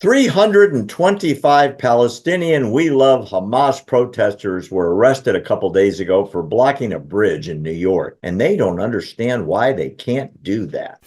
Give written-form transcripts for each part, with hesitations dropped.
325 Palestinian We Love Hamas protesters were arrested a couple days ago for blocking a bridge in New York, and they don't understand why they can't do that.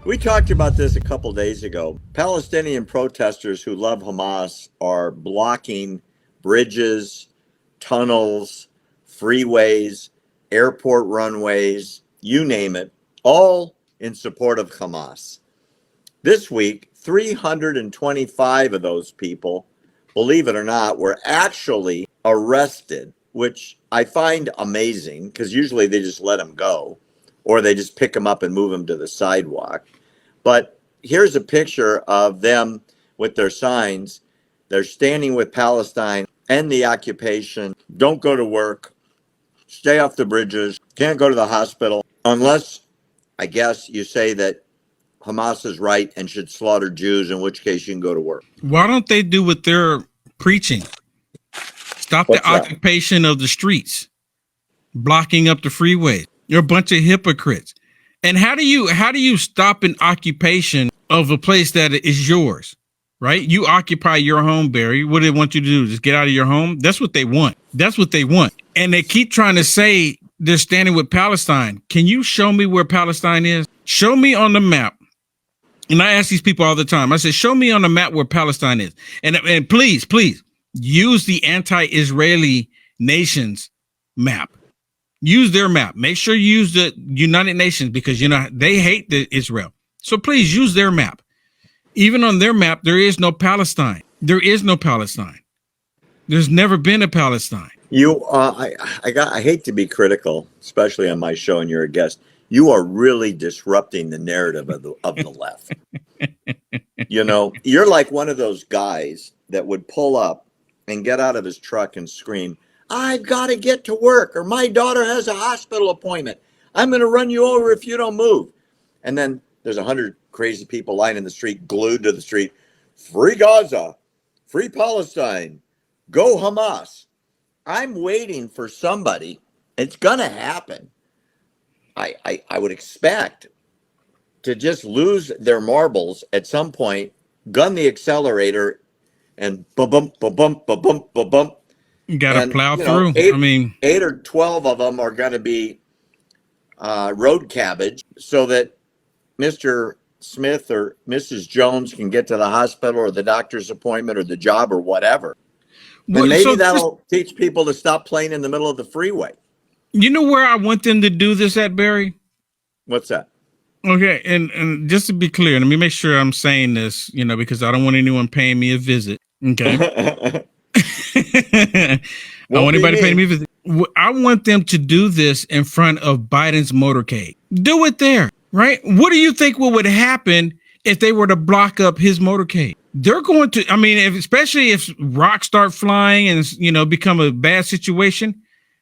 We talked about this a couple days ago. Palestinian protesters who love Hamas are blocking bridges, tunnels, freeways, airport runways, you name it, all in support of Hamas. This week, 325 of those people, believe it or not, were actually arrested, which I find amazing because usually they just let them go or they just pick them up and move them to the sidewalk. But here's a picture of them with their signs. They're standing with Palestine and the occupation. Don't go to work. Stay off the bridges. Can't go to the hospital unless, I guess, you say that Hamas is right and should slaughter Jews, in which case you can go to work. Why don't they do what they're preaching? Stop the occupation of the streets, blocking up the freeways. You're a bunch of hypocrites. And how do you stop an occupation of a place that is yours, right? You occupy your home, Barry. What do they want you to do? Just get out of your home? That's what they want. That's what they want. And they keep trying to say they're standing with Palestine. Can you show me where Palestine is? Show me on the map. And I ask these people all the time. I said, show me on the map where Palestine is. And please use the anti-Israeli nations map. Use their map. Make sure you use the United Nations because, they hate Israel. So please use their map. Even on their map, there is no Palestine. There is no Palestine. There's never been a Palestine. I hate to be critical, especially on my show, and you're a guest. You are really disrupting the narrative of the left. You're like one of those guys that would pull up and get out of his truck and scream, "I've got to get to work," or "My daughter has a hospital appointment. I'm going to run you over if you don't move." And then there's 100 crazy people lying in the street, glued to the street. "Free Gaza, free Palestine, go Hamas." I'm waiting for somebody. It's going to happen. I would expect to just lose their marbles at some point, gun the accelerator, and ba-bump, ba-bump, ba-bump, ba-bump. You got to plow through. 8 or 12 of them are going to be road cabbage so that Mr. Smith or Mrs. Jones can get to the hospital or the doctor's appointment or the job or whatever. And maybe that'll teach people to stop playing in the middle of the freeway. You know where I want them to do this at, Barry? What's that? Okay, and just to be clear, let me make sure I'm saying this, because I don't want anyone paying me a visit. Okay. I want anybody paying me a visit. I want them to do this in front of Biden's motorcade. Do it there, right? What do you think would happen if they were to block up his motorcade? They're going to, especially if rocks start flying and, become a bad situation,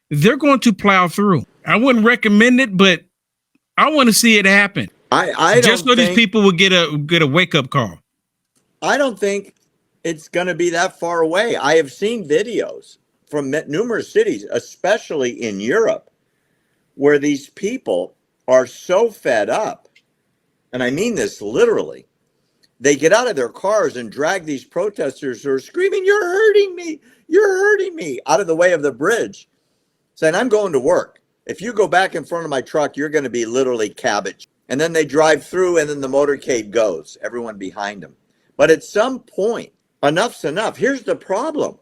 they're going to plow through. I wouldn't recommend it, but I want to see it happen. I just so these people will get a wake up call. I don't think it's going to be that far away. I have seen videos from numerous cities, especially in Europe, where these people are so fed up, and I mean this literally, they get out of their cars and drag these protesters who are screaming, "You're hurting me," out of the way of the bridge, saying, "I'm going to work. If you go back in front of my truck, you're going to be literally cabbage." And then they drive through and then the motorcade goes, everyone behind them. But at some point, enough's enough. Here's the problem.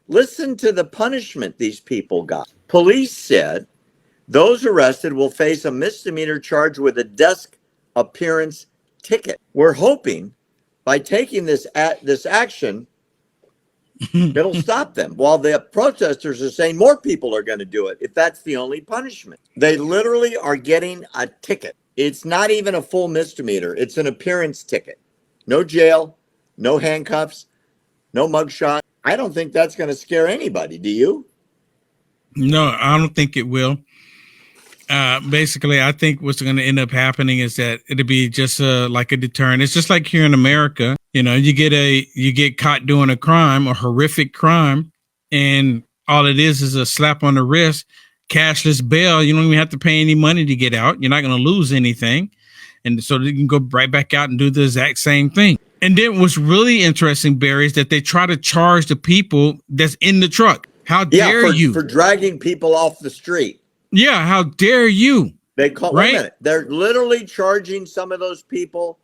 Listen to the punishment these people got. Police said those arrested will face a misdemeanor charge with a desk appearance ticket. We're hoping by taking this action, it'll stop them. While the protesters are saying more people are going to do it if that's the only punishment. They literally are getting a ticket. It's not even a full misdemeanor. It's an appearance ticket. No jail, no handcuffs, no mugshot. I don't think that's going to scare anybody. Do you? No, I don't think it will. Basically, I think what's going to end up happening is that it'll be just like a deterrent. It's just like here in America. You get caught doing a crime, a horrific crime, and all it is a slap on the wrist, cashless bail. You don't even have to pay any money to get out. You're not going to lose anything. And so you can go right back out and do the exact same thing. And then what's really interesting, Barry, is that they try to charge the people that's in the truck. How dare you? For dragging people off the street. Yeah, how dare you? They call, right? Wait a minute. They're literally charging some of those people,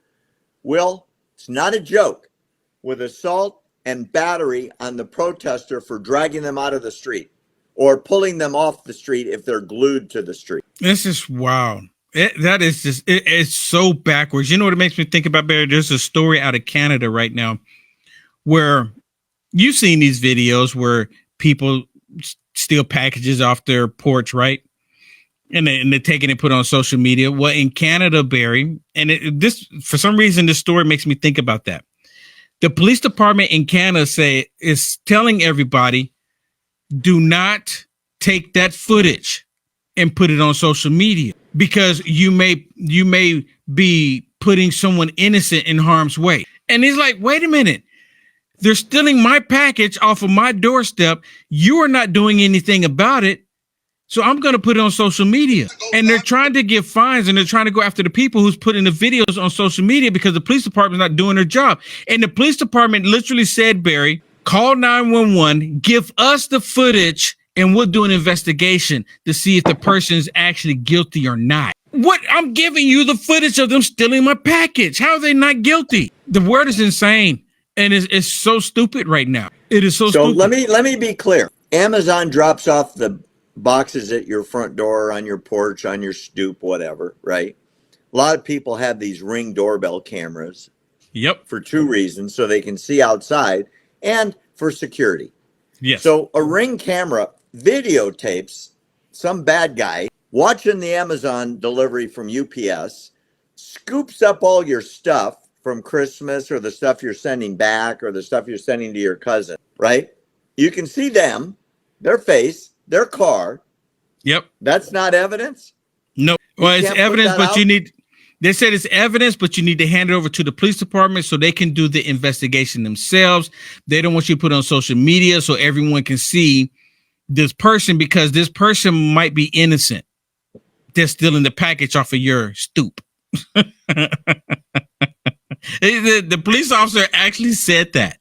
Will, it's not a joke, with assault and battery on the protester for dragging them out of the street or pulling them off the street if they're glued to the street. This is wild. That is just, it's so backwards. You know what it makes me think about, Barry? There's a story out of Canada right now where you've seen these videos where people steal packages off their porch, right? And they're taking it, put on social media. Well, in Canada, Barry, and this, for some reason, this story makes me think about that. The police department in Canada is telling everybody, do not take that footage and put it on social media because you may be putting someone innocent in harm's way. And he's like, wait a minute. They're stealing my package off of my doorstep. You are not doing anything about it. So I'm going to put it on social media. And they're trying to give fines and they're trying to go after the people who's putting the videos on social media because the police department's not doing their job. And the police department literally said, Barry, call 911, give us the footage, and we'll do an investigation to see if the person is actually guilty or not. What? I'm giving you the footage of them stealing my package. How are they not guilty? The word is insane. And it's so stupid right now. It is so stupid. So let me be clear. Amazon drops off the boxes at your front door, on your porch, on your stoop, whatever, right? A lot of people have these Ring doorbell cameras. Yep. For two reasons, so they can see outside and for security. Yes. So a Ring camera videotapes some bad guy watching the Amazon delivery from UPS, scoops up all your stuff from Christmas or the stuff you're sending back or the stuff you're sending to your cousin, right? You can see them, their face, their car. Yep. That's not evidence? No. Well, it's evidence, but they said it's evidence, but you need to hand it over to the police department so they can do the investigation themselves. They don't want you to put it on social media so everyone can see this person because this person might be innocent. They're stealing the package off of your stoop. The police officer actually said that.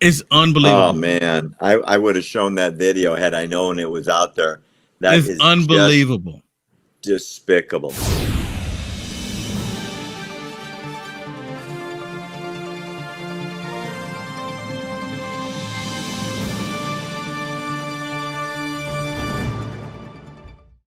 It's unbelievable. Oh, man. I would have shown that video had I known it was out there. That is unbelievable. Despicable.